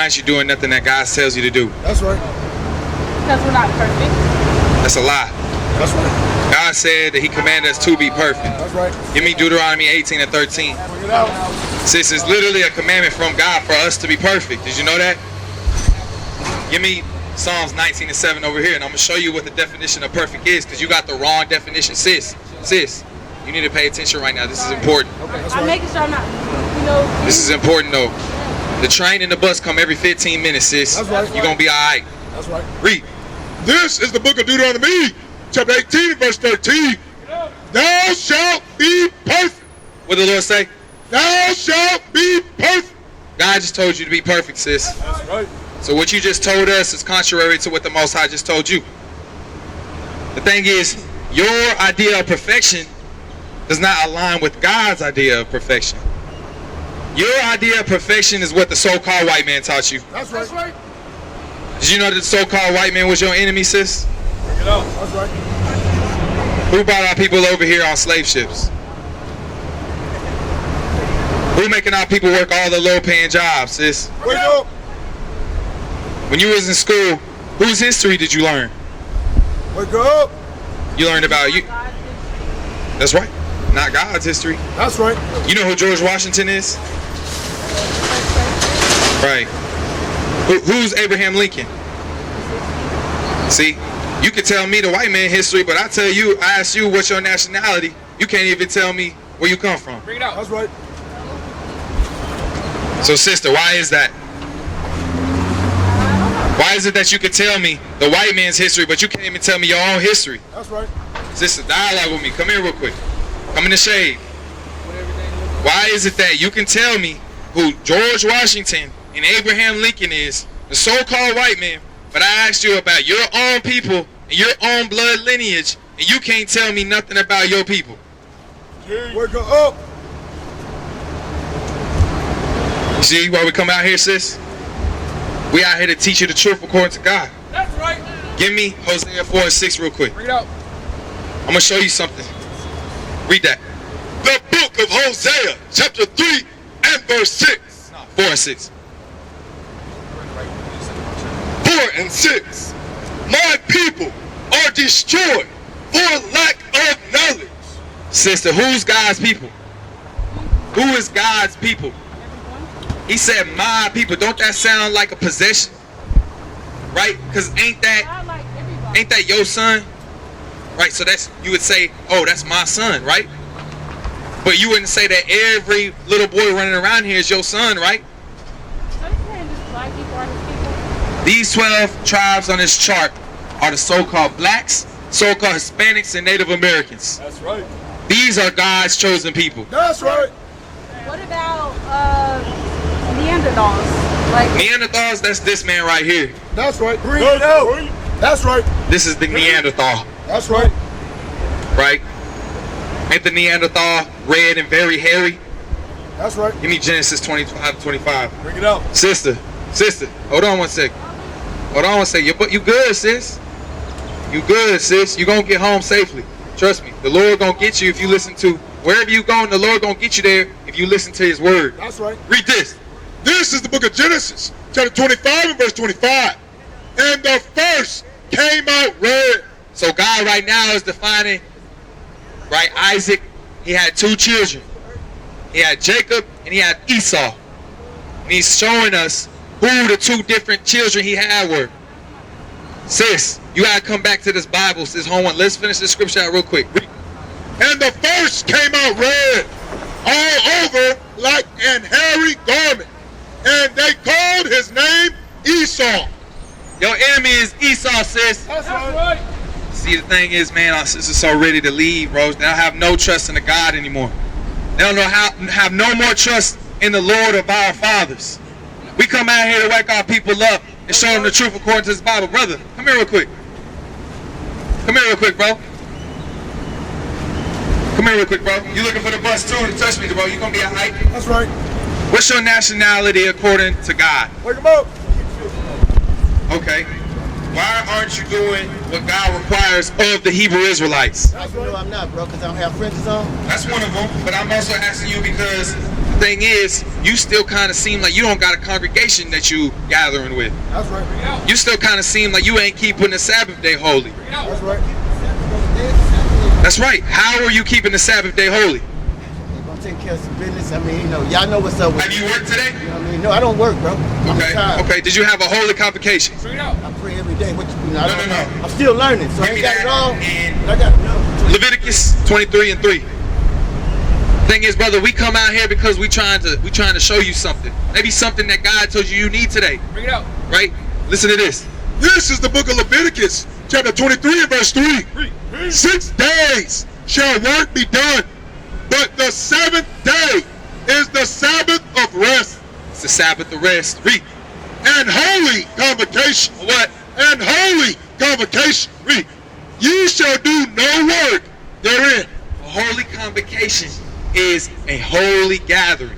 aren't you doing nothing that God tells you to do? That's right. Because we're not perfect. That's a lie. That's right. God said that he commanded us to be perfect. That's right. Give me Deuteronomy 18 and 13. Bring it out. Sis, it's literally a commandment from God for us to be perfect. Did you know that? Give me Psalms 19 and 7 over here, and I'm going to show you what the definition of perfect is, because you got the wrong definition. Sis, you need to pay attention right now. This is important. Okay, that's I'm right. making sure I'm not, This is important, though. The train and the bus come every 15 minutes, sis. That's right. You're going to be all right. That's right. Read. This is the book of Deuteronomy, chapter 18, verse 13. Thou shalt be perfect. What did the Lord say? Thou shalt be perfect. God just told you to be perfect, sis. That's right. So what you just told us is contrary to what the Most High just told you. The thing is, your idea of perfection does not align with God's idea of perfection. Your idea of perfection is what the so-called white man taught you. That's right. That's right. Did you know that the so-called white man was your enemy, sis? Bring it out. That's right. Who brought our people over here on slave ships? Who making our people work all the low-paying jobs, sis? Wake up. When you was in school, whose history did you learn? Wake up. You learned about you. That's right. Not God's history. That's right. You know who George Washington is? Right. Who's Abraham Lincoln? See, you can tell me the white man history, but I ask you what's your nationality. You can't even tell me where you come from. Bring it out. That's right. So sister, why is that? Why is it that you can tell me the white man's history, but you can't even tell me your own history? That's right. Sister, dialogue with me. Come here real quick. Come in the shade. Why is it that you can tell me who George Washington and Abraham Lincoln is, the so-called white man, but I asked you about your own people and your own blood lineage, and you can't tell me nothing about your people? Wake up. You see why we come out here, sis? We out here to teach you the truth according to God. That's right. Give me Hosea 4 and 6 real quick. Bring it out. I'm going to show you something. Read that. The book of Hosea, chapter 3 and verse 6. 4 and 6. 4 and 6. My people are destroyed for lack of knowledge. Sister, who's God's people? Who is God's people? He said, my people. Don't that sound like a possession? Right? Because ain't that your son? Right? So you would say, oh, that's my son, right? But you wouldn't say that every little boy running around here is your son, right? These 12 tribes on this chart are the so-called blacks, so-called Hispanics, and Native Americans. That's right. These are God's chosen people. That's right. What about Neanderthals? Like Neanderthals, that's this man right here. That's right. Bring it out. That's right. This is the Neanderthal, That's right. right? Ain't the Neanderthal red and very hairy? That's right. Give me Genesis 25:25. Bring it out. Sister, hold on one sec. Hold on one sec. You good, sis? You good, sis? You gonna get home safely. Trust me. The Lord gonna get you if you listen to, wherever you going, the Lord gonna get you there if you listen to his word. That's right. Read this. This is the book of Genesis, chapter 25 and verse 25. And the first came out red. So God right now is defining, right? Isaac, he had two children. He had Jacob and he had Esau. And he's showing us who the two different children he had were. Sis, you gotta come back to this Bible, sis. Hold on, let's finish this scripture out real quick. And the first came out red, all over like an hairy garment. And they called his name Esau. Your enemy is Esau, sis. That's right. See, the thing is, man, our sisters are so ready to leave, bro. They don't have no trust in the God anymore. They don't have no more trust in the Lord of our fathers. We come out here to wake our people up and show them the truth according to this Bible. Brother, come here real quick. Come here real quick, bro. Come here real quick, bro. You looking for the bus too to touch me, bro? You gonna be alright? That's right. What's your nationality according to God? Wake him up. Okay. Why aren't you doing what God requires of the Hebrew Israelites? That's No, right. I'm not, bro, because I don't have fringes on. That's one of them. But I'm also asking you because Thing is, you still kind of seem like you don't got a congregation that you gathering with. That's right. You still kind of seem like you ain't keeping the Sabbath day holy. That's right. That's right. How are you keeping the Sabbath day holy? They're gonna take care of some business. I mean, you know, y'all know what's up with Have you worked today? You know what I mean? No, I don't work, bro. I'm Okay. retired. Okay. Did you have a holy convocation? I pray every day. What you know, I No, don't no, know. no. I'm still learning, so I Give me ain't got it that. all. And But I got no. Leviticus 23:3. Thing is, brother, we come out here because we trying to show you something. Maybe something that God told you need today. Bring it out. Right? Listen to this. This is the book of Leviticus, chapter 23 and verse 3. 6 days shall work be done, but the seventh day is the Sabbath of rest It's the Sabbath of rest. Read. and holy convocation. What? And holy convocation. Read. You shall do no work therein. A holy convocation is a holy gathering.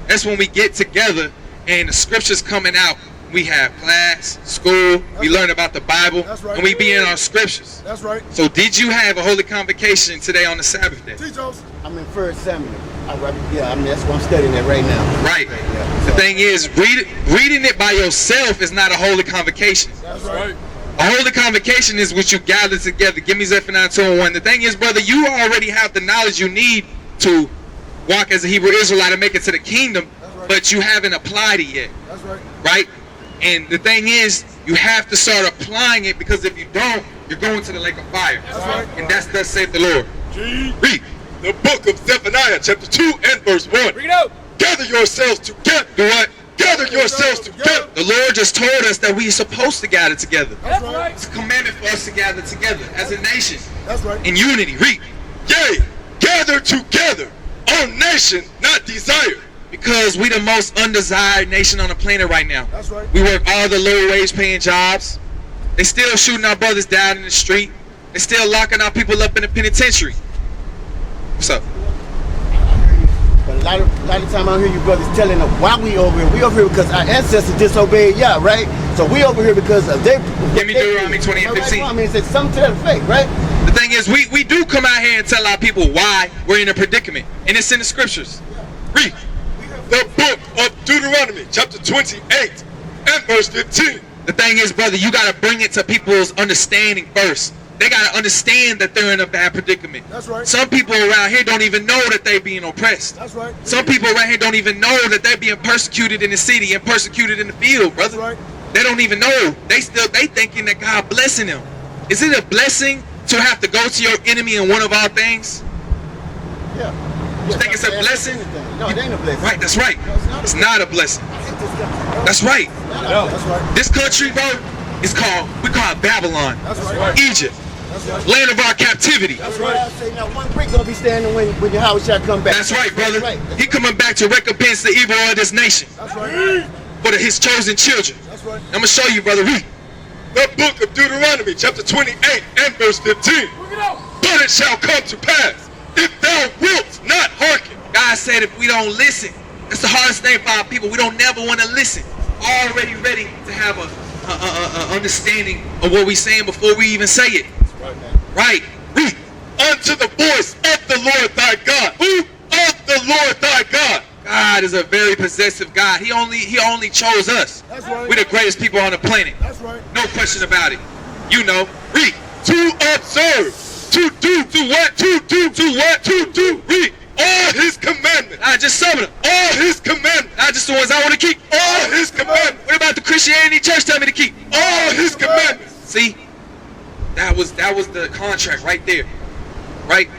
That's when we get together and the scriptures coming out. We have class, school, we learn about the Bible, That's right. and we be in our scriptures. That's right. So did you have a holy convocation today on the Sabbath day? Teach us. I'm in 1st Samuel. Yeah, I mean that's what I'm studying at right now. Right. Yeah. The thing is, reading it by yourself is not a holy convocation. That's right. A holy convocation is what you gather together. Give me Zephaniah 2:1. The thing is, brother, you already have the knowledge you need to walk as a Hebrew Israelite and make it to the kingdom, right. but you haven't applied it yet, That's right. right? And the thing is, you have to start applying it, because if you don't, you're going to the lake of fire. That's right. And that's thus saith the Lord. Read the book of Zephaniah, chapter 2 and verse 1. Bring it out. Gather yourselves together. Do what? Gather yourselves together. The Lord just told us that we're supposed to gather together. That's right. It's a commandment for us to gather together as a nation That's right. in unity. Read. Yea, gather together, O nation not desired. Because we the most undesired nation on the planet right now. That's right. We work all the low wage paying jobs. They still shooting our brothers down in the street. They still locking our people up in the penitentiary. What's up? But a lot of time I hear you brothers telling them why we over here. We over here because our ancestors disobeyed Yah, right? So we over here because of their. Give me Deuteronomy 20 and 15. I mean, it's something to that effect, right? The thing is, we do come out here and tell our people why we're in a predicament. And it's in the scriptures. Read. The book of Deuteronomy, chapter 28 and verse 15. The thing is, brother, you got to bring it to people's understanding first. They got to understand that they're in a bad predicament. That's right. Some people around here don't even know that they're being oppressed. That's right. Some people around here don't even know that they're being persecuted in the city and persecuted in the field, That's brother. right. They don't even know. They thinking that God blessing them. Is it a blessing to have to go to your enemy in one of our things? Yeah. You think it's a blessing? No, it ain't a blessing. Right, that's right. It's not a blessing. That's right. That's right. This country, bro, we call it Babylon. That's right. Egypt, That's right. land of our captivity. That's right. I say now one brick gonna be standing when Yahawashi come back. That's right, brother. That's right. He coming back to recompense the evil of this nation That's right. for his chosen children. That's right. I'm gonna show you, brother. Read. The book of Deuteronomy, chapter 28 and verse 15. But it shall come to pass, if thou wilt not hearken. God said if we don't listen, that's the hardest thing for our people. We don't never want to listen. Already ready to have a understanding of what we're saying before we even say it. Right. Read. Unto the voice of the Lord thy God. Who? Of the Lord thy God. God is a very possessive God. He only chose us. That's right. We're the greatest people on the planet. That's right. No question about it. You know. Read. To observe. To do. To what? To do. To what? To do. Read. All his commandments. Not just some of them. All his commandments. Not just the ones I want to keep. All his commandments. What about the Christianity church tell me to keep? All his commandments. See? That was the contract right there. Right?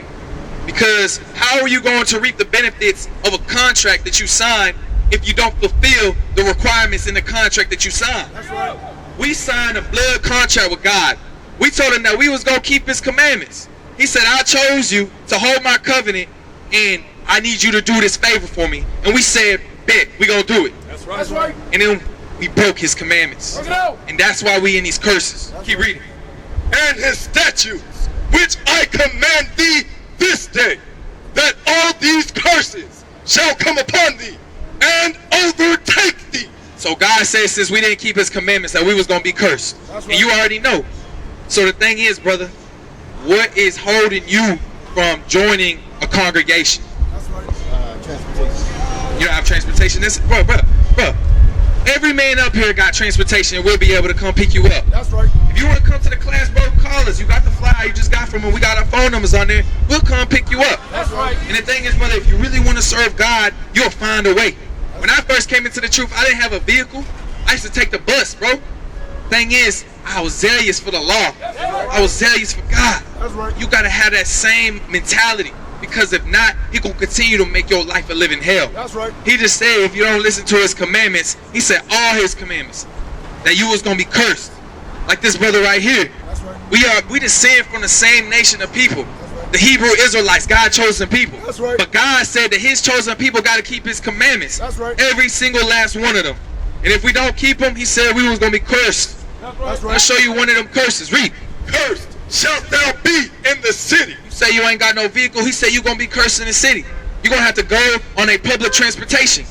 Because how are you going to reap the benefits of a contract that you signed if you don't fulfill the requirements in the contract that you signed? That's right. We signed a blood contract with God. We told him that we was going to keep his commandments. He said, I chose you to hold my covenant, and I need you to do this favor for me. And we said, bet, we going to do it. That's right. That's right. And then we broke his commandments. Bring it out. And that's why we in these curses. Keep reading. And his statutes, which I command thee this day, that all these curses shall come upon thee and overtake thee. So God says since we didn't keep his commandments that we was going to be cursed. That's And you already know. So the thing is, brother, what is holding you from joining a congregation? That's right. Transportation. You don't have transportation. This, bro. Every man up here got transportation and we'll be able to come pick you up. That's right. If you want to come to the class, bro, call us. You got the flyer you just got from him. We got our phone numbers on there. We'll come pick you up. That's right. And the thing is, brother, if you really want to serve God, you'll find a way. When I first came into the truth, I didn't have a vehicle. I used to take the bus, bro. Thing is, I was zealous for the law. I was zealous for God. That's right. You got to have that same mentality. Because if not, he gonna continue to make your life a living hell. That's right. He just said if you don't listen to his commandments, he said all his commandments, that you was gonna be cursed. Like this brother right here. That's right. We descend from the same nation of people. The Hebrew Israelites, God chosen people. That's right. But God said that his chosen people got to keep his commandments. That's right. Every single last one of them. And if we don't keep them, he said we was gonna be cursed. That's I'll right. show you one of them curses. Read. Cursed shalt thou be in the city. You say you ain't got no vehicle, he said you gonna be cursed in the city. You're gonna have to go on a public transportation.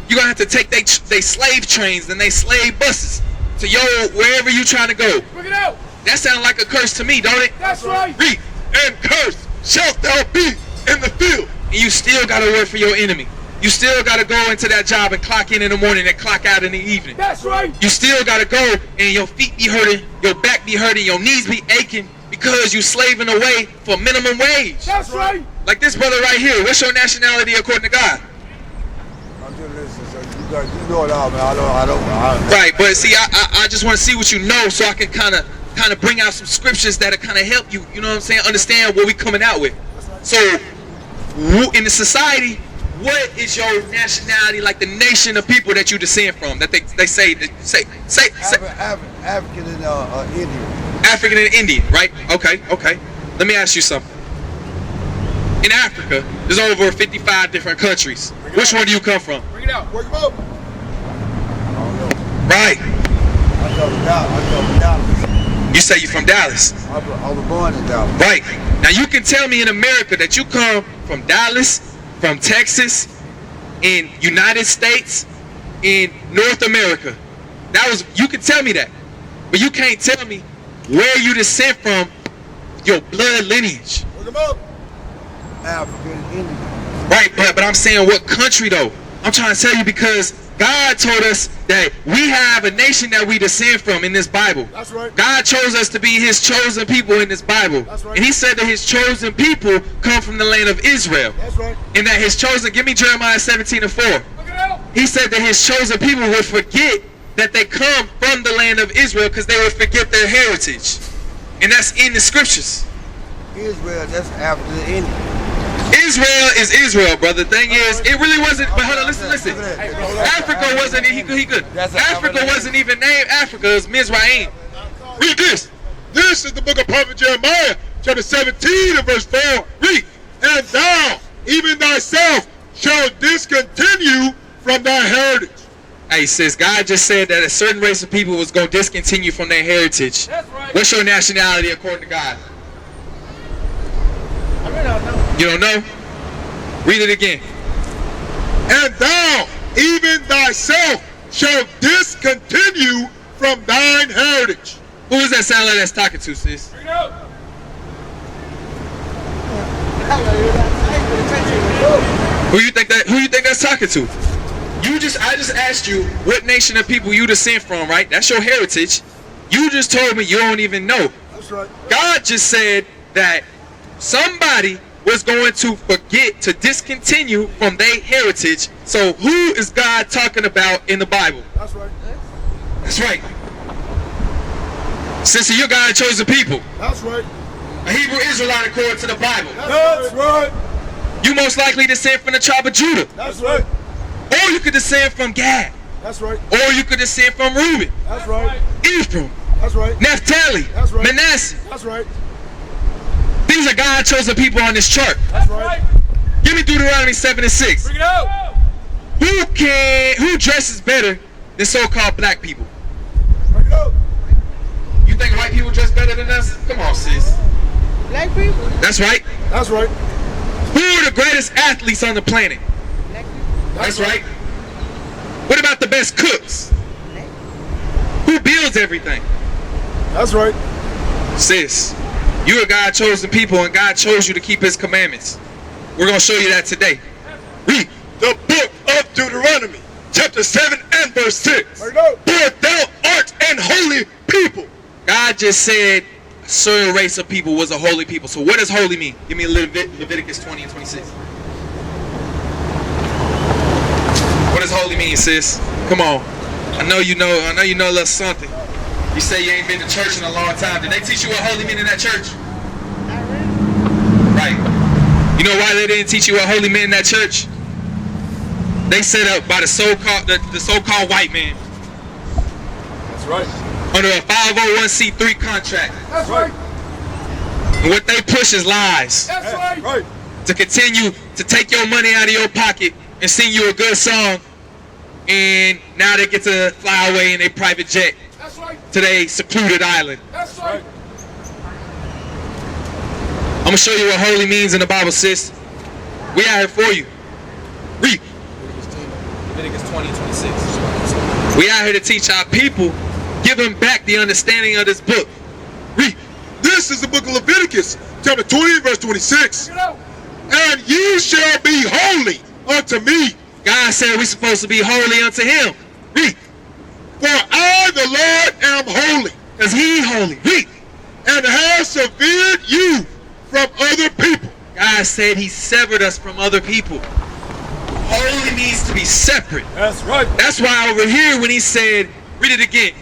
You're gonna have to take they slave trains and they slave buses to wherever you trying to go. Bring it out. That sounds like a curse to me, don't it? That's right. Read. And cursed shalt thou be in the field. And you still gotta work for your enemy. You still gotta go into that job and clock in the morning and clock out in the evening. That's right. You still gotta go and your feet be hurting, your back be hurting, your knees be aching because you slaving away for minimum wage. That's right. Like this brother right here. What's your nationality according to God? I'm just listening, sir. You know it all, man. I don't. Right, but see, I just want to see what you know so I can kind of bring out some scriptures that'll kind of help you, you know what I'm saying, understand what we coming out with. So, in the society, what is your nationality, like the nation of people that you descend from, that they say African and Indian. African and Indian, right? Okay. Let me ask you something. In Africa, there's over 55 different countries. Which one do you come from? Bring it out. Work them up. Right. I come from Dallas. You say you're from Dallas. I was born in Dallas. Right. Now you can tell me in America that you come from Dallas, from Texas, in United States, in North America. You can tell me that. But you can't tell me where you descend from, your blood lineage. Work them up. African and Indian. Right, but I'm saying what country though? I'm trying to tell you because God told us that we have a nation that we descend from in this Bible. That's right. God chose us to be his chosen people in this Bible. That's right. And he said that his chosen people come from the land of Israel. That's right. And that his chosen, give me Jeremiah 17:4. Look it out. He said that his chosen people would forget that they come from the land of Israel because they would forget their heritage. And that's in the scriptures. Israel, that's African and Indian. Israel is Israel, brother. Thing is, it really wasn't. But hold on, listen. Africa wasn't. He good. Africa wasn't even named Africa. It was Mizraim. Read this. This is the book of prophet Jeremiah, chapter 17 and verse 4. Read. And thou, even thyself, shall discontinue from thy heritage. Hey, sis, God just said that a certain race of people was going to discontinue from their heritage. That's right. What's your nationality according to God? I really don't know. You don't know? Read it again. And thou, even thyself, shall discontinue from thine heritage. Who does that sound like that's talking to, sis? Bring it out. Who you think that's talking to? I just asked you what nation of people you descend from, right? That's your heritage. You just told me you don't even know. That's right. God just said that somebody was going to forget to discontinue from their heritage. So who is God talking about in the Bible? That's right. That's right. Sister, you're God's chosen people. That's right. A Hebrew Israelite according to the Bible. That's right. You most likely descend from the tribe of Judah. That's right. Or you could descend from Gad. That's right. Or you could descend from Reuben, That's right. Ephraim, That's right. Naphtali, That's right. Manasseh. That's right. These are God chosen people on this chart. That's right. Give me Deuteronomy 7 and 6. Bring it out. Who dresses better than so-called black people? Bring it out. You think white people dress better than us? Come on, sis. Black people? That's right. That's right. Who are the greatest athletes on the planet? Black people? That's right. What about the best cooks? Who builds everything? That's right. Sis, you are God chosen people and God chose you to keep his commandments. We're going to show you that today. Read. The book of of Deuteronomy, chapter 7 and verse 6. Bring it out. For thou art an holy people. God just said a certain race of people was a holy people. So what does holy mean? Give me Leviticus 20 and 26. What does holy mean, sis? Come on. I know you know a little something. You say you ain't been to church in a long time. Did they teach you what holy mean in that church? Not really. Right. You know why they didn't teach you what holy meant in that church? They set up by the so-called white man That's right. under a 501c3 contract. That's right. And what they push is lies. That's right. Right. To continue to take your money out of your pocket and sing you a good song, and now they get to fly away in a private jet That's right. to their secluded island. That's right. I'm gonna show you what holy means in the Bible, sis. We out here for you. Read. Leviticus 20, 26. We out here to teach our people, give them back the understanding of this book. Read. This is the book of Leviticus, chapter 20, verse 26. Bring it out. And ye shall be holy unto me, God said we're supposed to be holy unto him. Read. for I, the Lord, am holy, Because he holy. Read. and have severed you from other people. God said he severed us from other people. Holy means to be separate. That's right. That's why over here when he said, read it again.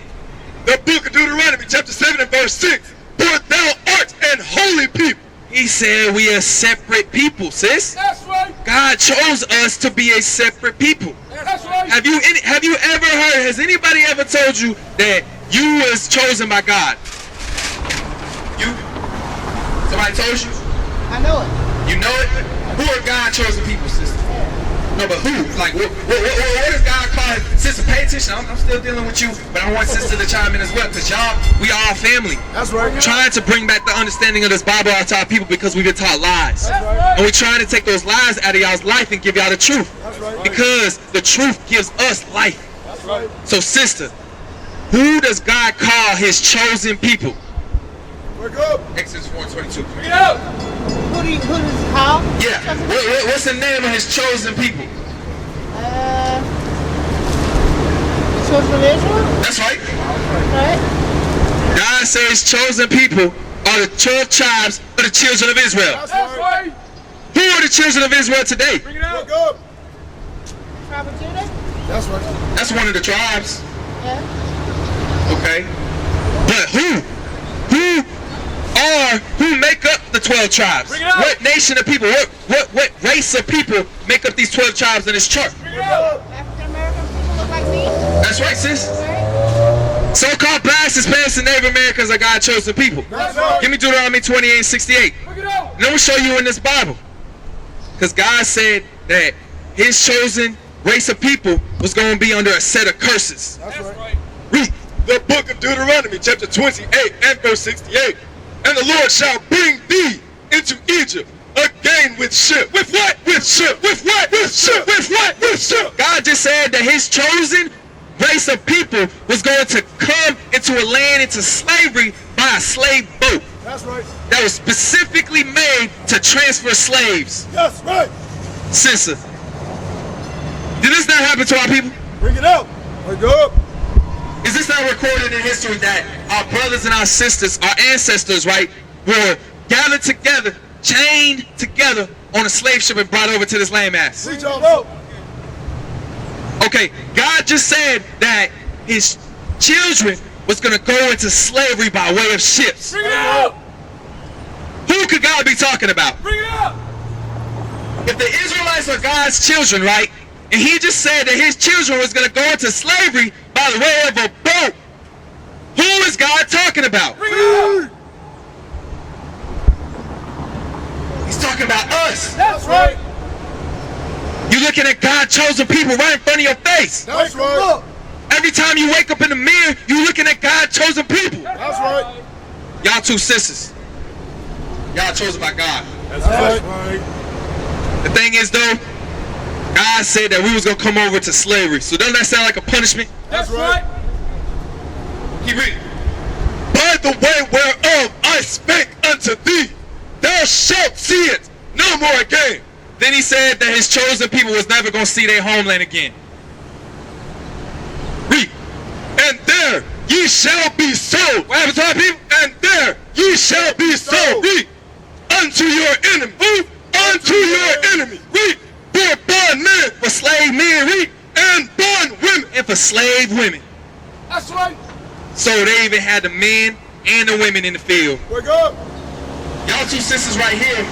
The book of Deuteronomy, chapter 7 and verse 6. For thou art an holy people. He said we are separate people, sis. That's right. God chose us to be a separate people. That's right. Have you ever heard, has anybody ever told you that you was chosen by God? You? Somebody told you? I know it. You know it? Who are God chosen people, sister? No, but who? Like, what does God call it? Sister, pay attention. I'm still dealing with you, but I want sister to chime in as well, because y'all, we all family. That's right. Trying to bring back the understanding of this Bible out to our people because we've been taught lies. That's right. And we're trying to take those lies out of y'all's life and give y'all the truth. That's right. Because the truth gives us life. That's right. So, sister, who does God call his chosen people? Wake up. Exodus 4:22. Bring it out. Who does how? Yeah. What's the name of his chosen people? Children of Israel? That's right. Right? God says chosen people are the 12 tribes of the children of Israel. That's right. Who are the children of Israel today? Bring it out. Wake up. Tribe of Judah? That's right. That's one of the tribes. Yeah. Okay. But who make up the 12 tribes? Bring it out. What nation of people, what race of people make up these 12 tribes in this chart? Bring it out. African American people look like me? That's right, sis. Right? So-called blacks, Hispanics, and Native Americans are God's chosen people. That's right. Give me Deuteronomy 28 and 68. Bring it out. And I'm going to show you in this Bible. Because God said that his chosen race of people was going to be under a set of curses. That's right. Read the book of Deuteronomy, chapter 28 and verse 68. And the Lord shall bring thee into Egypt again with ship. With what? With ship. With what? With ship. With what? With ship. God just said that his chosen race of people was going to come into a land into slavery by a slave boat That's right. that was specifically made to transfer slaves. That's right. Sister, did this not happen to our people? Bring it out. Wake up. Is this not recorded in history that our brothers and our sisters, our ancestors, right, were gathered together, chained together on a slave ship and brought over to this landmass? Reach out. Okay, God just said that his children was going to go into slavery by way of ships. Bring it out. Who could God be talking about? Bring it out. If the Israelites are God's children, right, and he just said that his children was going to go into slavery by the way of a boat, who is God talking about? Bring it out. He's talking about us. That's right. You're looking at God chosen people right in front of your face. That's right. Every time you wake up in the mirror, you're looking at God chosen people. That's right. Y'all two sisters. Y'all chosen by God. That's right. The thing is though, God said that we was gonna come over to slavery. So doesn't that sound like a punishment? That's right. Keep reading. By the way whereof I spake unto thee, thou shalt see it no more again. Then he said that his chosen people was never going to see their homeland again. Read. And there ye shall be sold. What happened to our people? And there ye shall be sold. Read. Unto your enemy. Read. Unto your enemy. Read. For bondmen. For slave men. Read. And bond women. And for slave women. That's right. So they even had the men and the women in the field. Wake up. Y'all two sisters right here,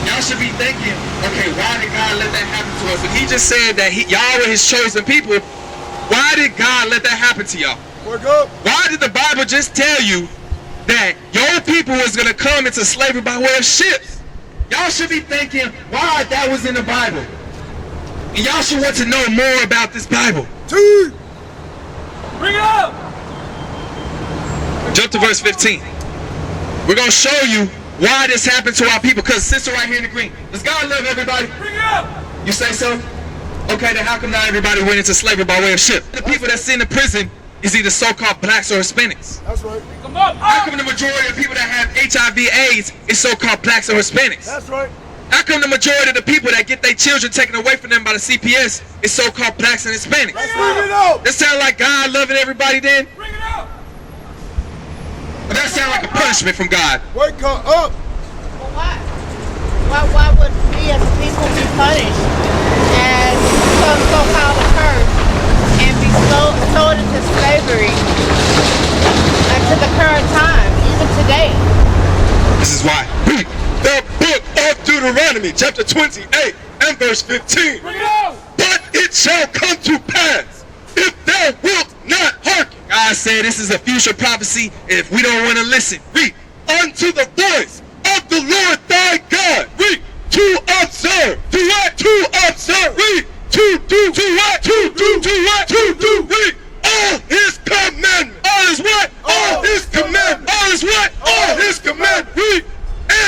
y'all should be thinking, okay, why did God let that happen to us? If he just said that y'all were his chosen people, why did God let that happen to y'all? Wake up. Why did the Bible just tell you that your people was going to come into slavery by way of ships? Y'all should be thinking why that was in the Bible. And y'all should want to know more about this Bible. Two. Bring it up. Jump to verse 15. We're going to show you why this happened to our people. Because sister right here in the green. Does God love everybody? Bring it up. You say so? Okay, then how come not everybody went into slavery by way of ship? The people that's in the prison is either so-called blacks or Hispanics. That's right. Come up. How come the majority of people that have HIV/AIDS is so-called blacks or Hispanics? That's right. How come the majority of the people that get their children taken away from them by the CPS is so-called blacks and Hispanics? Let's bring it out. That sound like God loving everybody then? Bring it up. But that sound like a punishment from God. Wake her up. Well, why? Why would we as a people be punished and so-called a curse and be sold into slavery to the current time, even today? This is why. The book of Deuteronomy, chapter 28 and verse 15. Bring it out. But it shall come to pass, if thou wilt not hearken. God said this is a future prophecy if we don't want to listen. Read. Unto the voice of the Lord thy God. Read. To observe. To what? To observe. Read. To do. To what? To do. To what? To do. Read. All his commandments. All his what? All his commandments. All his what? All his commandments. Read.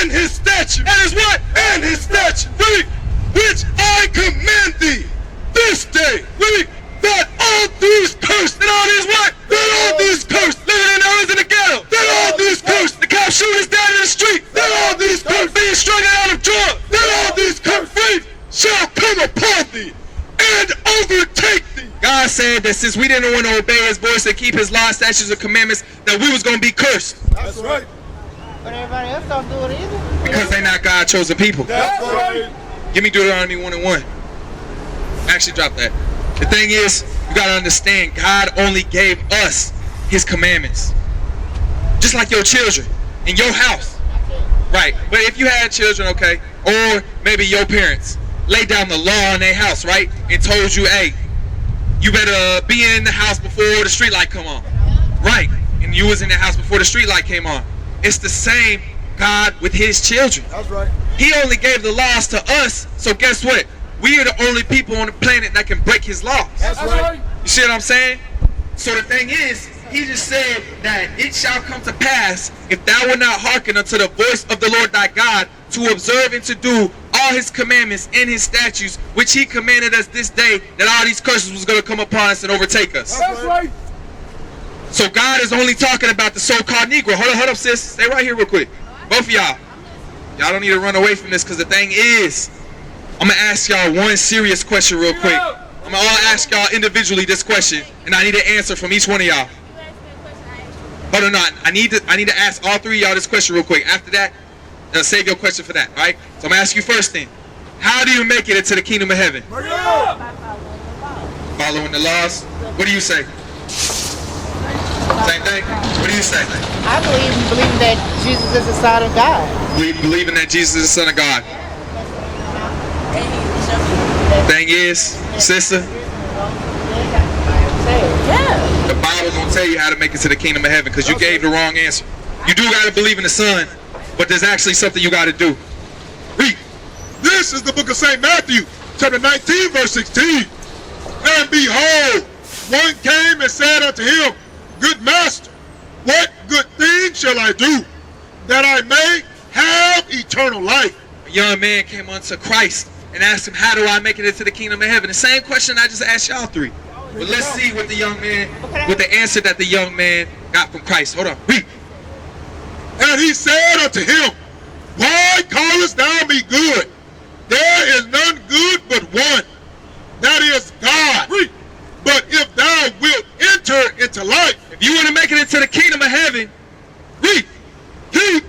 And his statutes. And his what? And his statutes. Read. Which I command thee this day. Read. That all these cursed. That all these what? That all these cursed. Living in the hills in the ghetto. That all these cursed. The cop shooters down in the street. That all these cursed. Being struggling out of drugs. That all these cursed faith shall come upon thee and overtake thee. God said that since we didn't want to obey his voice and keep his laws, statutes, and commandments, that we was going to be cursed. That's right. But everybody else don't do it either. Because they're not God chosen people. That's right. Give me Deuteronomy 1:1. Actually drop that. The thing is, you got to understand, God only gave us his commandments. Just like your children in your house. Right. But if you had children, okay, or maybe your parents laid down the law in their house, right, and told you, hey, you better be in the house before the street light come on. Right. And you was in the house before the street light came on. It's the same God with his children. That's right. He only gave the laws to us, so guess what? We are the only people on the planet that can break his laws. That's right. You see what I'm saying? So the thing is, he just said that it shall come to pass if thou wilt not hearken unto the voice of the Lord thy God to observe and to do all his commandments and his statutes, which he commanded us this day, that all these curses was going to come upon us and overtake us. That's right. So God is only talking about the so-called Negro. Hold up, sis. Stay right here real quick. Both of y'all. Y'all don't need to run away from this, because the thing is, I'm going to ask y'all one serious question real quick. I'm going to ask y'all individually this question, and I need an answer from each one of y'all. Hold on, no, I need to ask all three of y'all this question real quick. After that, save your question for that, all right? So I'm going to ask you first then. How do you make it into the kingdom of heaven? Bring it up. Following the laws? What do you say? Same thing? What do you say? I believe that Jesus is the Son of God. Believing that Jesus is the Son of God. Thing is, sister, Yeah. the Bible don't tell you how to make it to the kingdom of heaven, because you gave the wrong answer. You do got to believe in the Son, but there's actually something you got to do. Read. This is the book of St. Matthew, chapter 19, verse 16. And behold, one came and said unto him, Good master, what good thing shall I do, that I may have eternal life? A young man came unto Christ and asked him, how do I make it into the kingdom of heaven? The same question I just asked y'all three. But let's see what the young man, what the answer that the young man got from Christ. Hold on. Read. And he said unto him, Why callest thou me good? there is none good but one, that is God. But if thou wilt enter into life, If you want to make it into the kingdom of heaven, keep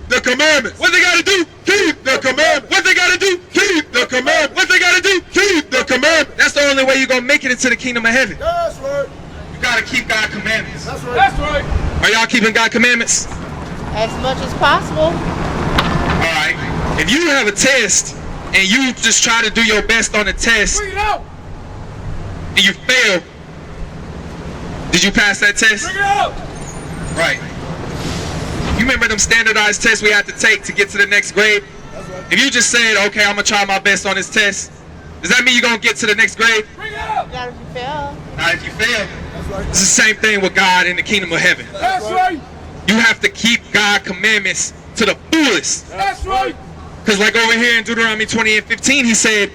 the commandments. what they got to do? Keep the commandments. What they got to do? Keep the commandments. What they got to do? Keep the commandments. That's the only way you're going to make it into the kingdom of heaven. That's right. You got to keep God's commandments. That's right. That's right. Are y'all keeping God's commandments? As much as possible. All right. If you have a test and you just try to do your best on the test Bring it out. and you fail, did you pass that test? Bring it out. Right. You remember them standardized tests we had to take to get to the next grade? That's right. If you just said, okay, I'm going to try my best on this test, does that mean you're going to get to the next grade? Bring it out. Not if you fail. Not if you fail. That's right. It's the same thing with God in the kingdom of heaven. That's right. You have to keep God's commandments to the fullest. That's right. Because like over here in Deuteronomy 20:15, he said,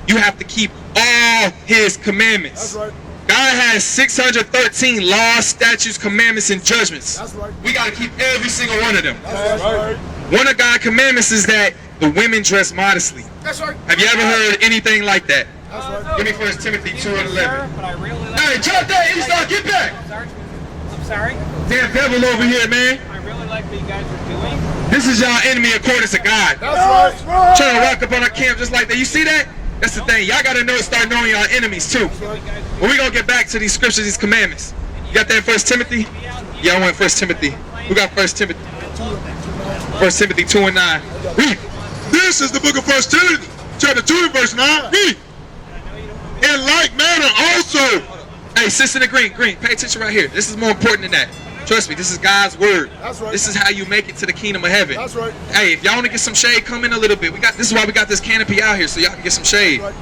you have to keep all his commandments. That's right. God has 613 laws, statutes, commandments, and judgments. That's right. We got to keep every single one of them. That's right. One of God's commandments is that the women dress modestly. That's right. Have you ever heard anything like that? That's right. Give me 1 Timothy 2:11. But I really like Hey, drop that, Esau, get back! I'm sorry. Damn devil over here, man. I really like what you guys are doing. This is y'all enemy according to God. That's right. Trying to walk up on our camp just like that. You see that? That's the thing. Y'all gotta know, start knowing y'all enemies too. But we gonna get back to these scriptures, these commandments. You got that in 1 Timothy? Yeah, I went 1 Timothy. We got 1 Timothy. 1 Timothy 2:9. Read. This is the book of 1 Timothy, chapter 2 and verse 9. Read. In like manner also. Hey, sister in the green, pay attention right here. This is more important than that. Trust me, this is God's word. That's right. This is how you make it to the kingdom of heaven. That's right. Hey, if y'all want to get some shade, come in a little bit. This is why we got this canopy out here, so y'all can get some shade. Right.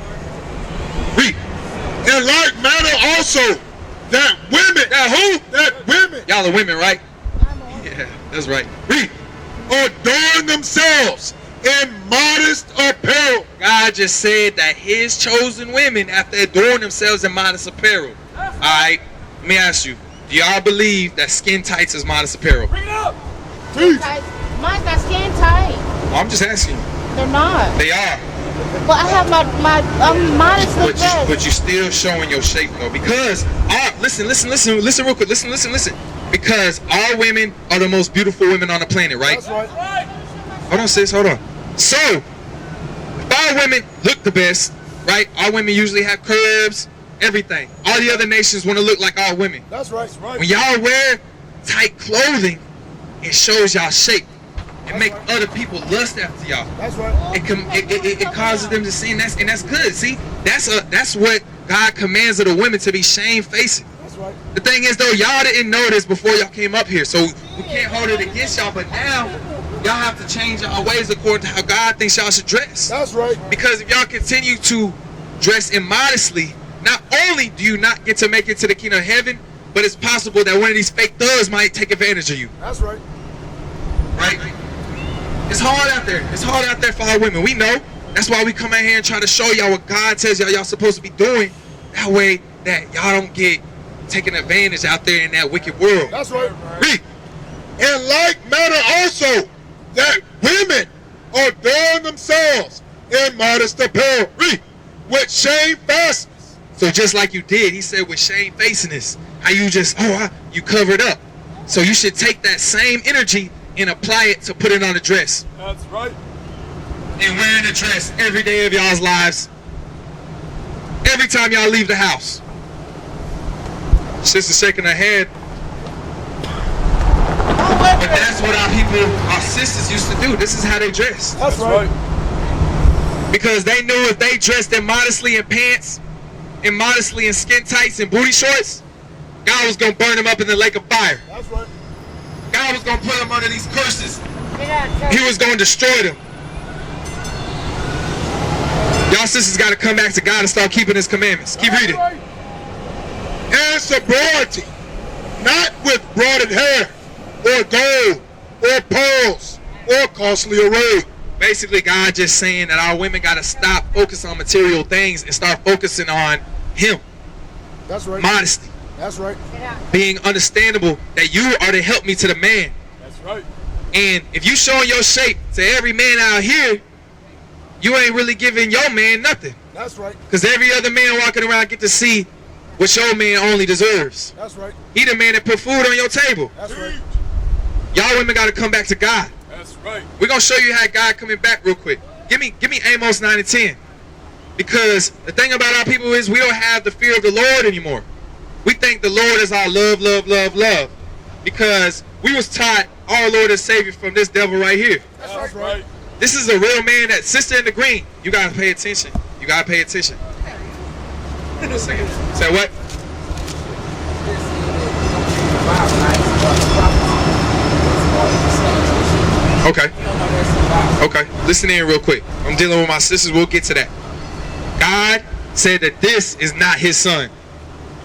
Read. In like manner also, that women. That who? That women Y'all are women, right? Yeah, that's right. Read. adorn themselves in modest apparel. God just said that his chosen women have to adorn themselves in modest apparel. Alright, let me ask you. Do y'all believe that skin tights is modest apparel? Bring it up. Mine's not skin tight. Oh, I'm just asking you. They're not. They are. But I have my modestly dressed. But you still showing your shape though. Because listen real quick. Listen. Because all women are the most beautiful women on the planet, right? That's right. Hold on, sis, hold on. So, if all women look the best, right? All women usually have curves, everything. All the other nations want to look like all women. That's right. When y'all wear tight clothing, it shows y'all shape. It make other people lust after y'all. That's right. It causes them to sin, and that's good. See, that's what God commands of the women, to be shamefaced. That's right. The thing is though, y'all didn't know this before y'all came up here, so we can't hold it against y'all. But now y'all have to change y'all ways according to how God thinks y'all should dress. That's right. Because if y'all continue to dress immodestly, not only do you not get to make it to the kingdom of heaven, but it's possible that one of these fake thugs might take advantage of you. That's right. Right? It's hard out there. It's hard out there for our women. We know. That's why we come out here and try to show y'all what God tells y'all supposed to be doing. That way that y'all don't get taken advantage out there in that wicked world. That's right. Read. In like manner also, that women adorn themselves in modest apparel. Read. With shamefastness. So just like you did, he said with shamefacedness, how you just, you covered up. So you should take that same energy and apply it to put it on a dress. That's right. And wearing a dress every day of y'all's lives. Every time y'all leave the house. Sister shaking her head. But that's what our sisters used to do. This is how they dress. That's right. Because they knew if they dressed immodestly in pants, immodestly in skin tights and booty shorts, God was going to burn them up in the lake of fire. That's right. God was going to put them under these curses. Yeah, He was going to destroy them. Y'all sisters got to come back to God and start keeping his commandments. Keep reading. Right. And sobriety, not with braided hair, or gold, or pearls, or costly array. Basically, God just saying that our women got to stop focusing on material things and start focusing on him. That's right. Modesty. That's right. Being understandable that you are to help me to the man. That's right. And if you showing your shape to every man out here, you ain't really giving your man nothing. That's right. Because every other man walking around get to see what your man only deserves. That's right. He the man that put food on your table. That's right. Y'all women got to come back to God. That's right. We're going to show you how God coming back real quick. Give me Amos 9 and 10. Because the thing about our people is we don't have the fear of the Lord anymore. We think the Lord is our love, love, love, love. Because we was taught our Lord and Savior from this devil right here. That's right. This is a real man that sister in the green. You got to pay attention. You got to pay attention. Say what? Okay. Okay. Listen in real quick. I'm dealing with my sisters. We'll get to that. God said that this is not his son.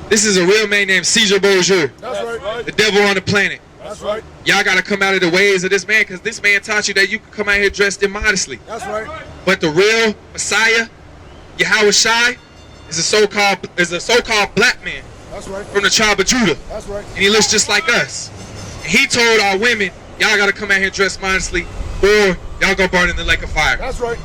This is a real man named Caesar Borgia. That's right. The devil on the planet. That's right. Y'all got to come out of the ways of this man, because this man taught you that you can come out here dressed immodestly. That's right. But the real Messiah, Yahawashi, is a so-called black man That's right. from the tribe of Judah. That's right. And he looks just like us. And he told our women, y'all got to come out here dressed modestly, or y'all gonna burn in the lake of fire. That's right.